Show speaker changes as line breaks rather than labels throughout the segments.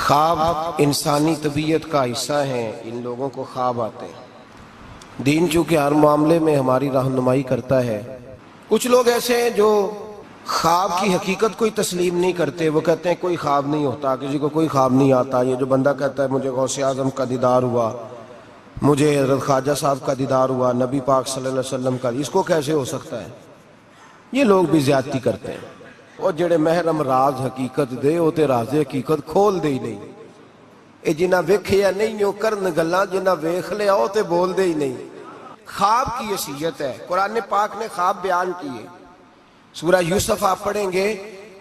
خواب انسانی طبیعت کا حصہ ہیں، ان لوگوں کو خواب آتے ہیں۔ دین چونکہ ہر معاملے میں ہماری رہنمائی کرتا ہے۔ کچھ لوگ ایسے ہیں جو خواب کی حقیقت کوئی تسلیم نہیں کرتے، وہ کہتے ہیں کوئی خواب نہیں ہوتا، کسی کو کوئی خواب نہیں آتا۔ یہ جو بندہ کہتا ہے مجھے غوث اعظم کا دیدار ہوا، مجھے حضرت خواجہ صاحب کا دیدار ہوا، نبی پاک صلی اللہ علیہ وسلم کا، اس کو کیسے ہو سکتا ہے؟ یہ لوگ بھی زیادتی کرتے ہیں۔ اور جڑے محرم راز حقیقت دے وہ تے راز حقیقت کھول دے ہی نہیں۔ اے جنہ ویکھیا نہیں وہ کرن گلاں، جنہ ویکھ لیا وہ تے بول دے ہی نہیں۔ خواب کی حیثیت ہے، قرآن پاک نے خواب بیان کیے۔ سورہ یوسف آپ پڑھیں گے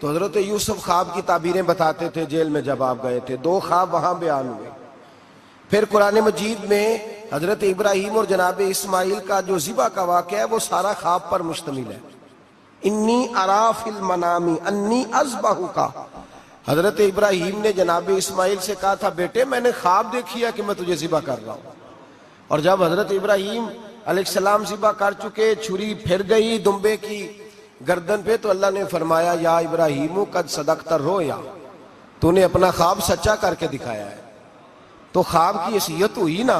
تو حضرت یوسف خواب کی تعبیریں بتاتے تھے جیل میں جب آپ گئے تھے، 2 خواب وہاں بیان ہوئے۔ پھر قرآن مجید میں حضرت ابراہیم اور جناب اسماعیل کا جو ذبح کا واقعہ ہے وہ سارا خواب پر مشتمل ہے۔ انی ارا فی المنام انی اذبحک، حضرت ابراہیم نے جناب اسماعیل سے کہا تھا بیٹے میں نے خواب دیکھی ہے کہ میں تجھے ذبح کر رہا ہوں۔ اور جب حضرت ابراہیم علیہ السلام ذبح کر چکے، چھری پھر گئی دمبے کی گردن پہ، تو اللہ نے فرمایا یا ابراہیم قد صدقت الرؤیا، تو نے اپنا خواب سچا کر کے دکھایا ہے۔ تو خواب کی حیثیت ہوئی نا،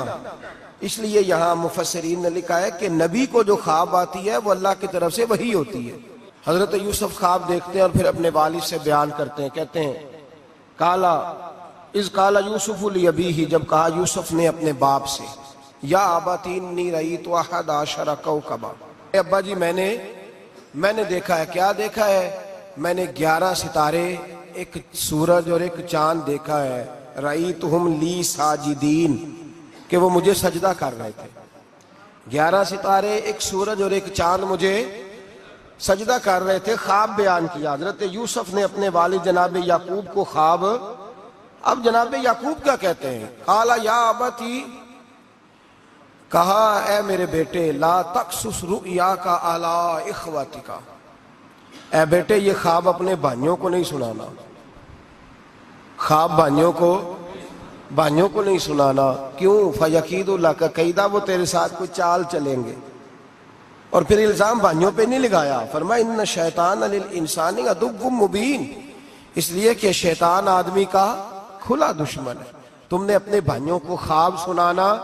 اس لیے یہاں مفسرین نے لکھا ہے کہ نبی کو جو خواب آتی ہے وہ اللہ کی طرف سے وحی ہوتی ہے۔ حضرت یوسف خواب دیکھتے ہیں اور پھر اپنے والد سے بیان کرتے ہیں، کہتے ہیں کالا اذ قال یوسف لابیہ، جب کہا یوسف نے اپنے باپ سے یا ابتی انی رأیت 11 کوکبا، ابا جی میں نے دیکھا ہے۔ کیا دیکھا ہے؟ میں نے 11 ستارے، ایک سورج اور ایک چاند دیکھا ہے۔ رأیتہم لی ساجدین، کہ وہ مجھے سجدہ کر رہے تھے۔ 11 ستارے، ایک سورج اور ایک چاند مجھے سجدہ کر رہے تھے۔ خواب بیان کیا حضرت یوسف نے اپنے والد جناب یعقوب کو خواب۔ اب جناب یعقوب کیا کہتے ہیں؟ قال یا ابتی، کہا اے میرے بیٹے لا تقصص رؤیاک علی اخوتک، اے بیٹے یہ خواب اپنے بھائیوں کو نہیں سنانا، خواب بھائیوں کو نہیں سنانا۔ کیوں؟ فَيَكِيدُ لَكَ كَيْدًا، وہ تیرے ساتھ کوئی چال چلیں گے۔ اور پھر الزام بھائیوں پہ نہیں لگایا، فرمایا اِنَّ الشَّيْطَانَ لِلْإِنسَانِ عَدُوٌّ مُبِينٌ، اس لیے کہ شیطان آدمی کا کھلا دشمن ہے۔ تم نے اپنے بھائیوں کو خواب سنانا،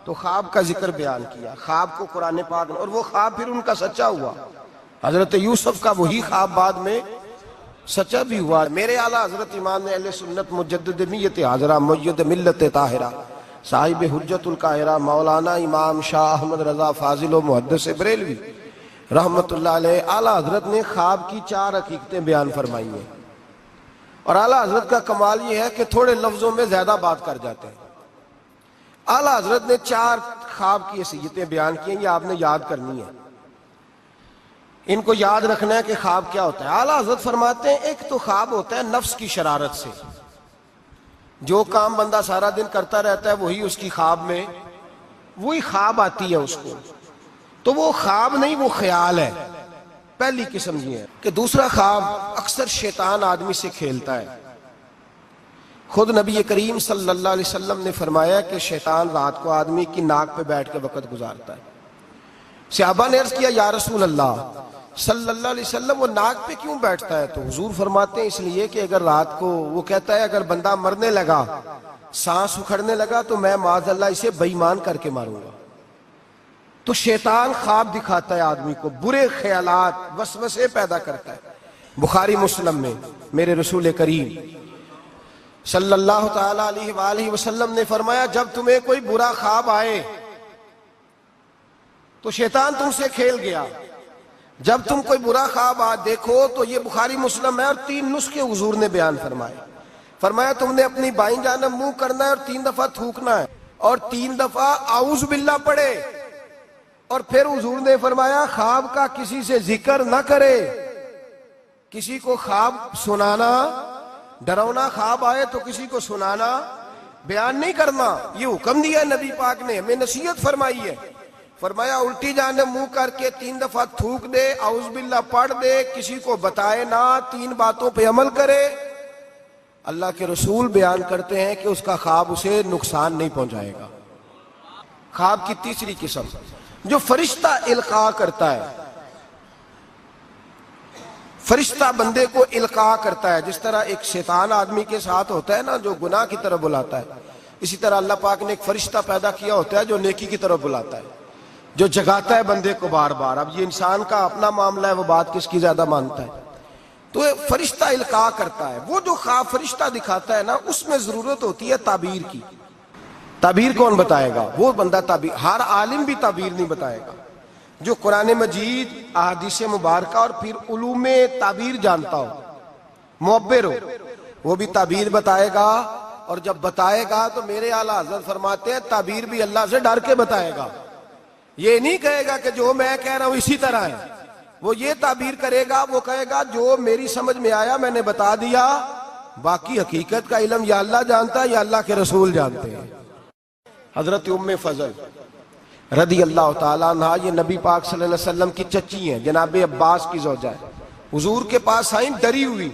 تو خواب کا ذکر بیان کیا، خواب کو قرآن پاک نے، اور وہ خواب پھر ان کا سچا ہوا۔ حضرت یوسف کا وہی خواب بعد میں سچا بھی ہوا۔ میرے اعلیٰ حضرت امام اہل سنت مجدد میت حاضرہ مؤید ملت طاہرہ صاحب حجت القاہرہ مولانا امام شاہ احمد رضا فاضل و محدث بریلوی رحمت اللہ علیہ، اعلیٰ حضرت نے خواب کی 4 حقیقتیں بیان فرمائی ہیں۔ اور اعلیٰ حضرت کا کمال یہ ہے کہ تھوڑے لفظوں میں زیادہ بات کر جاتے ہیں۔ اعلیٰ حضرت نے 4 خواب کی حیثیتیں بیان کی ہیں، یہ آپ نے یاد کرنی ہے، ان کو یاد رکھنا ہے کہ خواب کیا ہوتا ہے۔ اعلیٰ حضرت فرماتے ہیں ایک تو خواب ہوتا ہے نفس کی شرارت سے، جو کام بندہ سارا دن کرتا رہتا ہے وہی اس کی خواب میں وہی خواب آتی ہے اس کو، تو وہ خواب نہیں وہ خیال ہے، پہلی قسم یہ ہے۔ کہ دوسرا خواب اکثر شیطان آدمی سے کھیلتا ہے۔ خود نبی کریم صلی اللہ علیہ وسلم نے فرمایا کہ شیطان رات کو آدمی کی ناک پہ بیٹھ کے وقت گزارتا ہے۔ صحابہ نے عرض کیا یا رسول اللہ صلی اللہ علیہ وسلم وہ ناک پہ کیوں بیٹھتا ہے؟ تو حضور فرماتے ہیں اس لیے کہ اگر رات کو، وہ کہتا ہے اگر بندہ مرنے لگا، سانس اکھڑنے لگا، تو میں معاذ اللہ اسے بے ایمان کر کے ماروں گا۔ تو شیطان خواب دکھاتا ہے آدمی کو، برے خیالات وسوسے پیدا کرتا ہے۔ بخاری مسلم میں میرے رسول کریم صلی اللہ تعالی علیہ وآلہ وسلم نے فرمایا جب تمہیں کوئی برا خواب آئے تو شیطان تم سے کھیل گیا، جب تم کوئی برا خواب دیکھو تو یہ بخاری مسلم ہے، اور 3 نسخے حضور نے بیان فرمائے۔ فرمایا تم نے اپنی بائیں جانب منہ کرنا ہے اور 3 دفعہ تھوکنا ہے، اور 3 دفعہ اعوذ باللہ پڑھے، اور پھر حضور نے فرمایا خواب کا کسی سے ذکر نہ کرے، کسی کو خواب سنانا، ڈراؤنا خواب آئے تو کسی کو سنانا، بیان نہیں کرنا، یہ حکم دیا نبی پاک نے، ہمیں نصیحت فرمائی ہے۔ فرمایا الٹی جانب منہ کر کے 3 دفعہ تھوک دے، اعوذ باللہ پڑھ دے، کسی کو بتائے نہ، 3 باتوں پہ عمل کرے۔ اللہ کے رسول بیان کرتے ہیں کہ اس کا خواب اسے نقصان نہیں پہنچائے گا۔ خواب کی تیسری قسم جو فرشتہ القاء کرتا ہے، فرشتہ بندے کو القاء کرتا ہے، جس طرح ایک شیطان آدمی کے ساتھ ہوتا ہے نا جو گناہ کی طرف بلاتا ہے، اسی طرح اللہ پاک نے ایک فرشتہ پیدا کیا ہوتا ہے جو نیکی کی طرف بلاتا ہے، جو جگاتا ہے بندے کو بار بار۔ اب یہ انسان کا اپنا معاملہ ہے، وہ بات کس کی زیادہ مانتا ہے، تو فرشتہ القاء کرتا ہے۔ وہ جو خواب فرشتہ دکھاتا ہے نا، اس میں ضرورت ہوتی ہے تعبیر کی۔ تعبیر کون بتائے گا؟ وہ بندہ تعبیر، ہر عالم بھی تعبیر نہیں بتائے گا۔ جو قرآن مجید، احادیث مبارکہ اور پھر علوم تعبیر جانتا ہو، معبر ہو، وہ بھی تعبیر بتائے گا۔ اور جب بتائے گا تو میرے اعلیٰ حضرت فرماتے ہیں تعبیر بھی اللہ سے ڈر کے بتائے گا۔ یہ نہیں کہے گا کہ جو میں کہہ رہا ہوں اسی طرح ہے، وہ یہ تعبیر کرے گا، وہ کہے گا جو میری سمجھ میں آیا میں نے بتا دیا، باقی حقیقت کا علم یا اللہ جانتا ہے یا اللہ کے رسول جانتے ہیں۔ حضرت ام فضل رضی اللہ تعالیٰ عنہ، یہ نبی پاک صلی اللہ علیہ وسلم کی چچی ہیں، جناب عباس کی زوجہ ہے۔ حضور کے پاس آئیں ڈری ہوئی،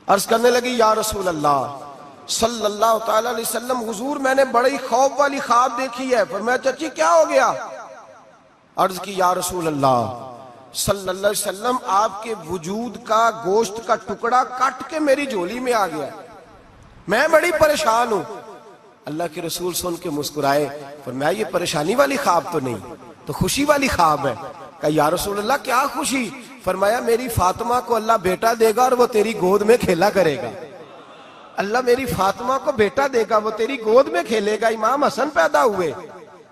عرض کرنے لگی یا رسول اللہ صلی اللہ تعالیٰ علیہ وسلم، حضور میں نے بڑی خوف والی خواب دیکھی ہے۔ فرمایا چچی کیا ہو گیا؟ عرض کی یا رسول اللہ صلی اللہ علیہ وسلم، آپ کے وجود کا گوشت کا ٹکڑا کٹ کے میری جھولی میں آ گیا، میں بڑی پریشان ہوں۔ اللہ کے رسول سن کے مسکرائے، فرمایا یہ پریشانی والی خواب تو نہیں، تو خوشی والی خواب ہے۔ کہا یا رسول اللہ کیا خوشی؟ فرمایا میری فاطمہ کو اللہ بیٹا دے گا اور وہ تیری گود میں کھیلا کرے گا۔ اللہ میری فاطمہ کو بیٹا دے گا، وہ تیری گود میں کھیلے گا۔ امام حسن پیدا ہوئے،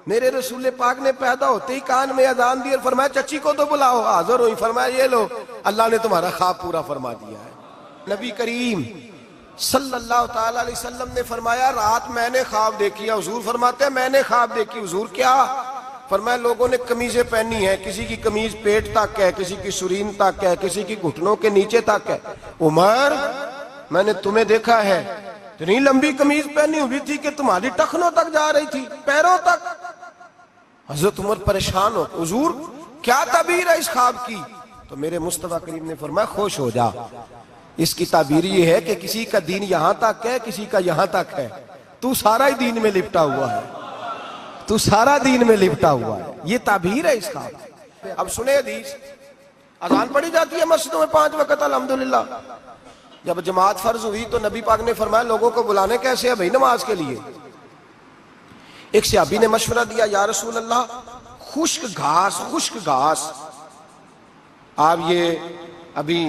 میرے رسول پاک نے پیدا ہوتے ہی کان میں اذان دی اور فرمایا چچی کو تو بلاؤ، حاضر ہوئی۔ فرمایا یہ لو، اللہ نے تمہارا خواب پورا فرما دیا ہے۔ نبی کریم صلی اللہ تعالیٰ علیہ وسلم نے فرمایا رات میں نے خواب دیکھی ہے۔ حضور فرماتے ہیں میں نے خواب دیکھی۔ حضور کیا؟ فرمایا لوگوں نے قمیضیں پہنی ہیں، کسی کی قمیض پیٹ تک ہے، کسی کی سرین تک ہے، کسی کی گھٹنوں کے نیچے تک ہے۔ عمر میں نے تمہیں دیکھا ہے، اتنی لمبی قمیض پہنی ہوئی تھی کہ تمہاری ٹخنوں تک جا رہی تھی، پیروں تک۔ حضرت عمر پریشان ہو، حضور کیا تعبیر ہے اس خواب کی؟ تو میرے مصطفیٰ کریم نے فرمایا خوش ہو جا، اس کی تعبیر یہ ہے کہ کسی کا دین یہاں تک ہے، کسی کا یہاں تک ہے، تو سارا ہی دین میں لپٹا ہوا ہے، تو سارا دین میں لپٹا ہوا ہے۔ یہ تعبیر ہے اس خواب۔ اب سنیں حدیث، اذان پڑھی جاتی ہے مسجدوں میں 5 وقت الحمدللہ۔ جب جماعت فرض ہوئی تو نبی پاک نے فرمایا لوگوں کو بلانے کیسے ہے بھائی نماز کے لیے؟ ایک صحابی نے مشورہ دیا یا رسول اللہ خشک گھاس، آپ یہ ابھی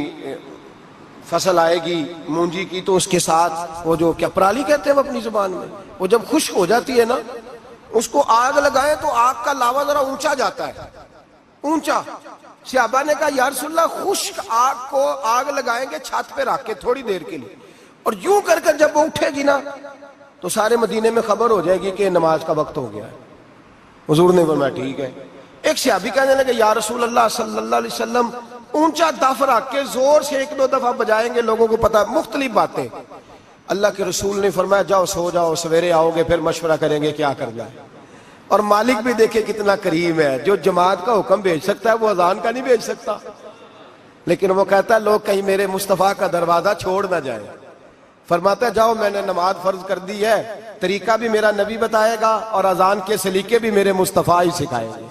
فصل آئے گی مونجی کی تو اس کے ساتھ وہ جو کیا پرالی کہتے ہیں وہ اپنی زبان میں، وہ جب خشک ہو جاتی ہے نا اس کو آگ لگائیں تو آگ کا لاوا ذرا اونچا جاتا ہے، اونچا۔ صحابہ نے کہا یا رسول اللہ خشک آگ کو آگ لگائیں گے چھت پہ رکھ کے تھوڑی دیر کے لیے، اور یوں کر کے جب وہ اٹھے گی نا تو سارے مدینے میں خبر ہو جائے گی کہ نماز کا وقت ہو گیا ہے۔ حضور نے فرمایا ٹھیک ہے۔ ایک صحابی کہنے لگے یا رسول اللہ صلی اللہ علیہ وسلم اونچا دف رکھ کے زور سے 1-2 دفعہ بجائیں گے لوگوں کو پتا، مختلف باتیں۔ اللہ کے رسول نے فرمایا جاؤ سو جاؤ، سویرے آؤ گے پھر مشورہ کریں گے کیا کرنا ہے۔ اور مالک بھی دیکھے کتنا کریم ہے، جو جماعت کا حکم بھیج سکتا ہے وہ اذان کا نہیں بھیج سکتا، لیکن وہ کہتا ہے لوگ کہیں میرے مصطفیٰ کا دروازہ چھوڑ نہ جائیں۔ فرماتا ہے جاؤ میں نے نماز فرض کر دی ہے، طریقہ بھی میرا نبی بتائے گا اور اذان کے سلیقے بھی میرے مصطفیٰ ہی سکھائیں گے۔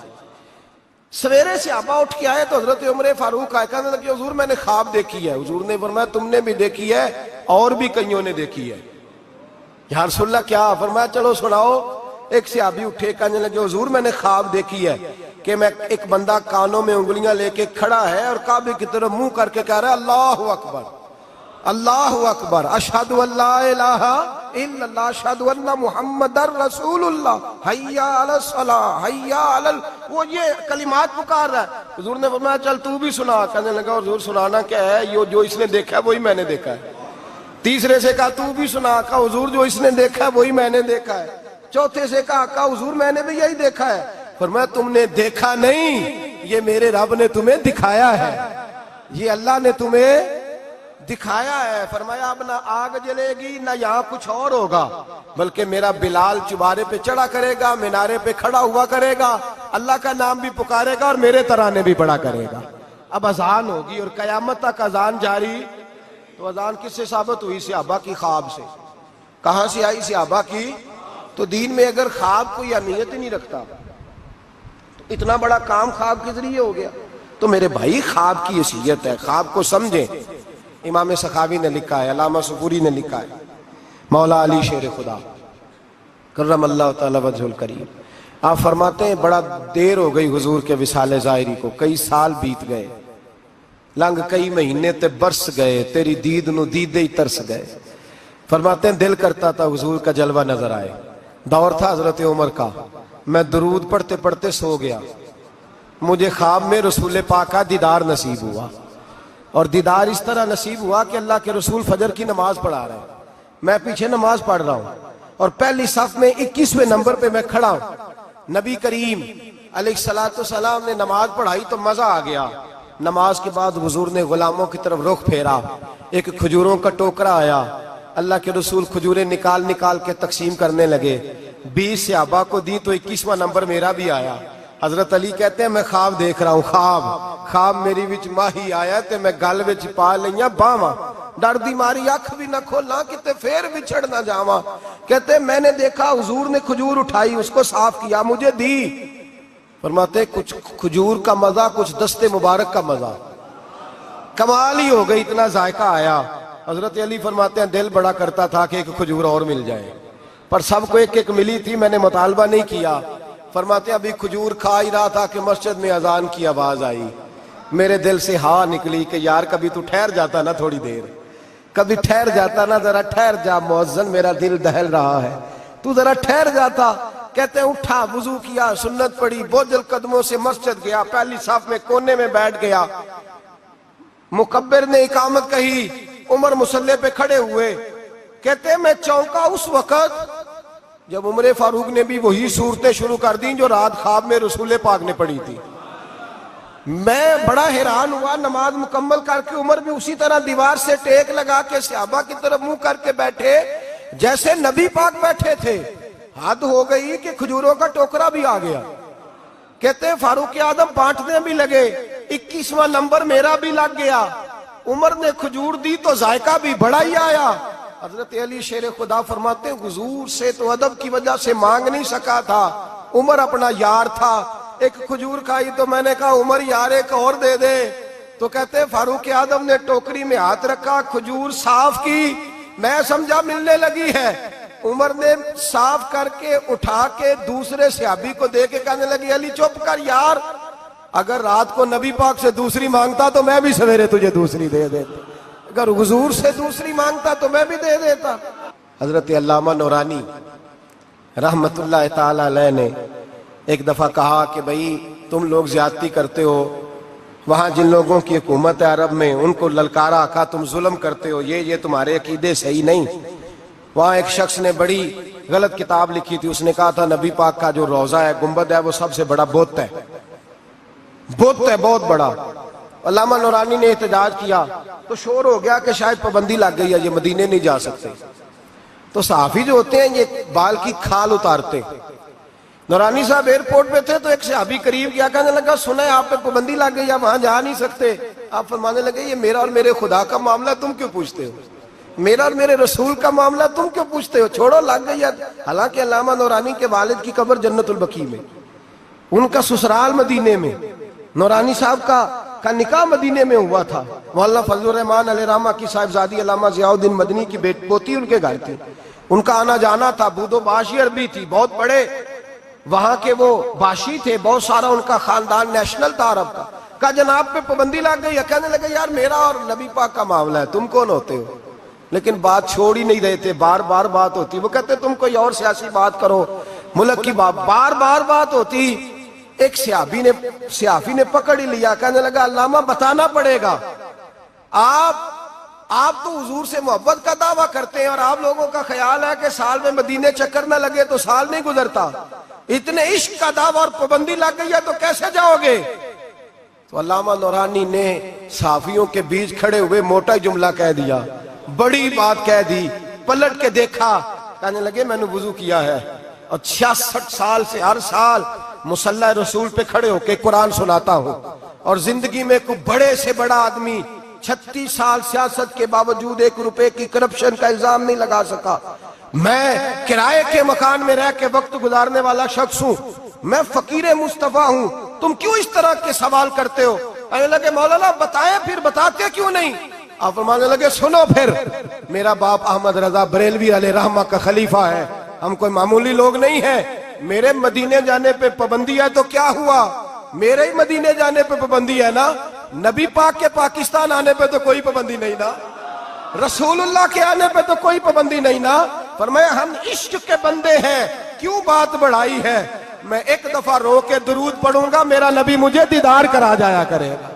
سویرے صحابہ اٹھ کے آئے تو حضرت عمر فاروق آئے، کہنے لگے حضور میں نے خواب دیکھی ہے۔ حضور نے فرمایا تم نے بھی دیکھی ہے اور بھی کئیوں نے دیکھی ہے۔ یا رسول اللہ کیا؟ فرمایا چلو سناؤ۔ ایک صحابی اٹھے کہنے لگے حضور میں نے خواب دیکھی ہے کہ میں ایک بندہ کانوں میں انگلیاں لے کے کھڑا ہے اور کعبے کی طرف منہ کر کے کہہ رہا ہے اللہ اکبر اللہ اکبر اشہد ان لا الہ الا اللہ اشہد ان محمد رسول اللہ حی علی الصلاۃ حی علی وہ یہ کلمات پکار رہا ہے۔ حضور نے فرمایا چل تو بھی سنا۔ کہنے لگا حضور سنانا کیا ہے؟ یہ جو اس نے دیکھا ہے وہی میں نے دیکھا ہے۔ تیسرے سے کہا تو بھی سنا۔ کہا حضور جو اس نے دیکھا ہے وہی میں نے دیکھا ہے۔ چوتھے سے کہا حضور میں نے بھی یہی دیکھا ہے۔ فرمایا تم نے دیکھا نہیں، یہ میرے رب نے تمہیں دکھایا ہے، یہ اللہ نے تمہیں دکھایا ہے۔ فرمایا اب نہ آگ جلے گی نہ یہاں کچھ اور ہوگا، بلکہ میرا بلال چبارے پہ چڑھا کرے گا، مینارے پہ کھڑا ہوا کرے گا، اللہ کا نام بھی پکارے گا اور میرے ترانے بھی پڑھا کرے گا۔ اب اذان ہوگی اور قیامت تک اذان جاری۔ تو اذان کس سے ثابت ہوئی؟ صحابہ کی خواب سے۔ کہاں سے آئی؟ صحابہ کی۔ تو دین میں اگر خواب کوئی اہمیت ہی نہیں رکھتا تو اتنا بڑا کام خواب کے ذریعے ہو گیا۔ تو میرے بھائی خواب کی حیثیت ہے، خواب کو سمجھیں۔ امام سخاوی نے لکھا ہے، علامہ سبوری نے لکھا ہے، مولا علی شیر خدا کرم اللہ تعالی وجہ الکریم، آپ فرماتے ہیں بڑا دیر ہو گئی حضور کے وصال ظاہری کو، کئی سال بیت گئے، لنگ کئی مہینے تے برس گئے، تیری دید نو دیدے ہی ترس گئے۔ فرماتے ہیں دل کرتا تھا حضور کا جلوہ نظر آئے۔ دور تھا حضرت عمر کا، میں درود پڑھتے پڑھتے سو گیا، مجھے خواب میں رسول پاک کا دیدار نصیب ہوا، اور دیدار اس طرح نصیب ہوا کہ اللہ کے رسول فجر کی نماز پڑھا رہے ہیں، میں پیچھے نماز پڑھ رہا ہوں، اور پہلی صف میں 21ویں نمبر پہ میں کھڑا ہوں۔ نبی کریم علیہ السلام نے نماز پڑھائی تو مزہ آ گیا۔ نماز کے بعد حضور نے غلاموں کی طرف رخ پھیرا، ایک کھجوروں کا ٹوکرا آیا، اللہ کے رسول کھجوریں نکال نکال کے تقسیم کرنے لگے، 20 صحابہ کو دی تو 21واں نمبر میرا بھی آیا۔ حضرت علی کہتے ہیں میں خواب دیکھ رہا ہوں، خواب میری وچ ماہی آیا تے میں گل وچ پا لئیاں باواں، ڈر دی ماری اکھ بھی نہ کھولا کتے پھر بچھڑ نہ جاواں۔ کہتے ہیں میں نے دیکھا حضور نے کھجور اٹھائی، اس کو صاف کیا، مجھے دی۔ فرماتے ہیں کچھ کھجور کا مزہ، کچھ دست مبارک کا مزہ، کمال ہی ہو گئی، اتنا ذائقہ آیا۔ حضرت علی فرماتے ہیں دل بڑا کرتا تھا کہ ایک کھجور اور مل جائے، پر سب کو ایک ایک ملی تھی، میں نے مطالبہ نہیں کیا۔ فرماتے ہیں ابھی کھجور کھا ہی رہا تھا کہ مسجد میں اذان کی آواز آئی، میرے دل سے ہاں نکلی کہ یار کبھی تو ٹھہر جاتا نا، تھوڑی دیر کبھی ٹھہر جاتا نا، ذرا ٹھہر جا مؤذن، میرا دل دہل رہا ہے، تو ذرا ٹھہر جاتا۔ کہتے ہیں اٹھا، وضو کیا، سنت پڑھی، بوجھل قدموں سے مسجد گیا، پہلی صف میں کونے میں بیٹھ گیا، مکبر نے اقامت کہی، عمر مصلی پہ کھڑے ہوئے۔ کہتے ہیں میں چونکا اس وقت جب عمر فاروق نے بھی وہی صورتیں شروع کر دیں جو رات خواب میں رسول پاک نے پڑھی تھی۔ میں بڑا حیران ہوا، نماز مکمل کر کے عمر بھی اسی طرح دیوار سے ٹیک لگا کے صحابہ کی طرف منہ کر کے بیٹھے جیسے نبی پاک بیٹھے تھے۔ حد ہو گئی کہ کھجوروں کا ٹوکرا بھی آ گیا۔ کہتے ہیں فاروق اعظم بانٹنے بھی لگے، 21واں نمبر میرا بھی لگ گیا، عمر نے کھجور دی تو ذائقہ بھی بڑا ہی آیا۔ حضرت علی شیر خدا فرماتے ہیں حضور سے تو ادب کی وجہ سے مانگ نہیں سکا تھا، عمر اپنا یار تھا، ایک کھجور کھائی تو میں نے کہا عمر یار ایک اور دے دے، تو کہتے ہیں فاروق اعظم نے ٹوکری میں ہاتھ رکھا، کھجور صاف کی، میں سمجھا ملنے لگی ہے، عمر نے صاف کر کے اٹھا کے دوسرے صحابی کو دے کے کہنے لگی علی چپ کر یار، اگر رات کو نبی پاک سے دوسری مانگتا تو میں بھی سویرے تجھے دوسری دے دیتا، اگر حضور سے دوسری مانگتا تو میں بھی دے دیتا۔ حضرت علامہ نورانی رحمت اللہ تعالی علیہ نے ایک دفعہ کہا کہ بھئی تم لوگ زیادتی کرتے ہو، وہاں جن لوگوں کی حکومت ہے عرب میں ان کو للکارا، کہا تم ظلم کرتے ہو، یہ تمہارے عقیدے صحیح نہیں۔ وہاں ایک شخص نے بڑی غلط کتاب لکھی تھی، اس نے کہا تھا نبی پاک کا جو روضہ ہے، گنبد ہے، وہ سب سے بڑا بت ہے، بت ہے بہت بڑا۔ علامہ نورانی نے احتجاج کیا تو شور ہو گیا کہ شاید پابندی لگ گئی ہے، یہ مدینے نہیں جا سکتے، تو صحافی جو ہوتے ہیں یہ بال کی کھال اتارتے۔ نورانی صاحب ایئرپورٹ پہ تھے تو ایک صحابی قریب کیا، کہنے لگا سنا ہے آپ پہ پابندی لگ گئی ہے، وہاں جا نہیں سکتے۔ آپ فرمانے لگے یہ میرا اور میرے خدا کا معاملہ تم کیوں پوچھتے ہو، میرا اور میرے رسول کا معاملہ تم کیوں پوچھتے ہو، چھوڑو لگ گئی ہے۔ حالانکہ علامہ نورانی کے والد کی قبر جنت البقیع میں، ان کا سسرال مدینے میں، نورانی صاحب کا نکاح مدینے میں ہوا تھا، مولانا فضل الرحمان علیہ رحمہ کی صاحبزادی علامہ ضیاء الدین مدنی کی پوتی ان کے گھر تھی، ان کا آنا جانا تھا، بود و باشی عربی تھی، بہت بڑے وہاں کے وہ باشی تھے، بہت سارا ان کا خاندان نیشنل تھا عرب کا۔ کہا جناب پہ پابندی لگ گئی ہے، کہنے لگے یار میرا اور نبی پاک کا معاملہ ہے، تم کون ہوتے ہو؟ لیکن بات چھوڑ ہی نہیں رہے تھے، بار بار بات ہوتی، وہ کہتے تم کوئی اور سیاسی بات کرو، ملک کی بار بار بات ہوتی۔ ایک صحافی نے پکڑ ہی لیا، کہنے لگا علامہ بتانا پڑے گا، آپ تو حضور سے محبت کا دعویٰ کرتے ہیں اور آپ لوگوں کا خیال ہے کہ سال میں مدینے چکر نہ لگے تو سال نہیں گزرتا، اتنے عشق کا دعویٰ اور پابندی لگ گئی ہے تو کیسے جاؤ گے؟ تو علامہ نورانی نے صحافیوں کے بیچ کھڑے ہوئے موٹا جملہ کہہ دیا، بڑی بات کہہ دی، پلٹ کے دیکھا، کہنے لگے میں نے وضو کیا ہے اور 66 سال سے ہر سال مصلی رسول پہ کھڑے ہو کے قرآن سناتا ہوں، اور زندگی میں کوئی بڑے سے بڑا آدمی 36 سال سیاست کے باوجود 1 روپے کی کرپشن کا الزام نہیں لگا سکا، میں کرائے کے مکان میں رہ کے وقت گزارنے والا شخص ہوں، میں فقیر مصطفیٰ ہوں، تم کیوں اس طرح کے سوال کرتے ہو؟ کہنے لگے مولانا بتائیں پھر بتاتے کیوں نہیں؟ آپ فرمانے لگے سنو پھر، میرا باپ احمد رضا بریلوی علیہ رحمہ کا خلیفہ ہے، ہم کوئی معمولی لوگ نہیں ہیں، میرے مدینے جانے پہ پابندی ہے تو کیا ہوا؟ میرے ہی مدینے جانے پہ پابندی ہے نا، نبی پاک کے پاکستان آنے پہ تو کوئی پابندی نہیں نا، رسول اللہ کے آنے پہ تو کوئی پابندی نہیں نا۔ فرمایا ہم عشق کے بندے ہیں، کیوں بات بڑھائی ہے؟ میں ایک دفعہ رو کے درود پڑھوں گا، میرا نبی مجھے دیدار کرا جایا کرے گا۔